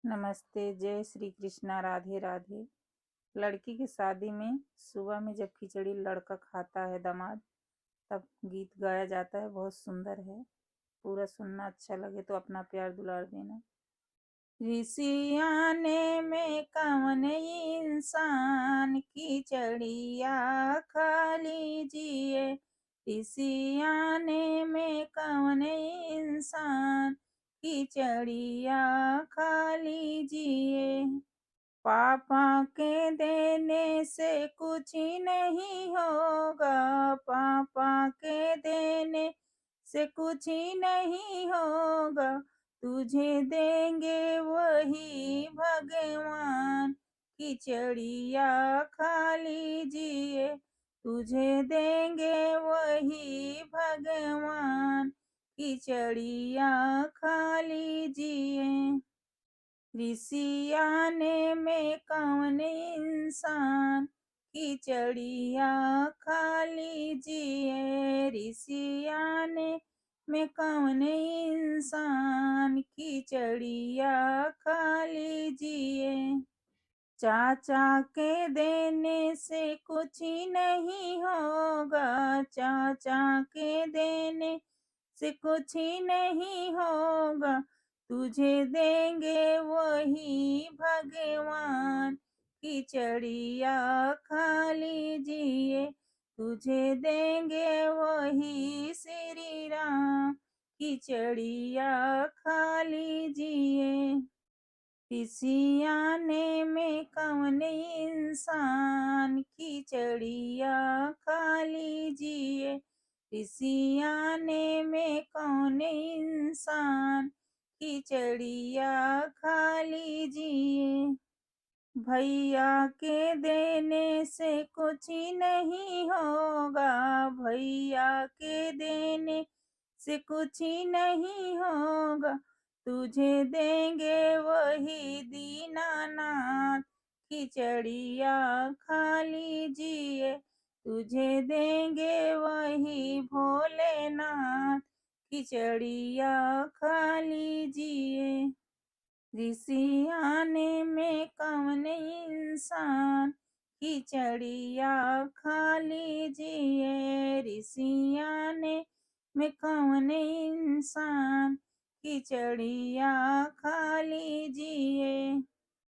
नमस्ते, जय श्री कृष्णा, राधे राधे। लड़की की शादी में सुबह में जब खिचड़ी लड़का खाता है दामाद, तब गीत गाया जाता है, बहुत सुंदर है। पूरा सुनना, अच्छा लगे तो अपना प्यार दुलार देना। ऋषियाने में कवन इंसान खिचड़िया खा लीजिए। ऋषियाने में कवन इंसान खिचड़िया खा लीजिए। पापा के देने से कुछ ही नहीं होगा, पापा के देने से कुछ ही नहीं होगा। तुझे देंगे वही भगवान, खिचड़िया खा लीजिए। तुझे देंगे वही भगवान, खिचड़िया खा लीजिए। ऋषियाने में कौन इंसान खिचड़िया खा लीजिए। ऋषियाने में कौन इंसान खिचड़िया खा लीजिए। चाचा के देने से कुछ ही नहीं होगा, चाचा के देने से कुछ ही नहीं होगा। तुझे देंगे वही भगवान, खिचड़िया खा लीजिए। तुझे देंगे वही श्री राम, खिचड़िया खा लीजिए। ऋषियाने में कौन इंसान खिचड़िया खा लीजिए। ऋषियाने में कौन इंसान खिचड़िया खा लीजिए। भैया के देने से कुछ ही नहीं होगा, भैया के देने से कुछ ही नहीं होगा। तुझे देंगे वही दीनानाथ, खिचड़िया खा लीजिए। तुझे देंगे वही भोलेनाथ, खिचड़िया खा लीजिए। ऋषियाने में कौन इंसान खिचड़िया खा लीजिए। ऋषियाने में कौन इंसान खिचड़िया खा लीजिए।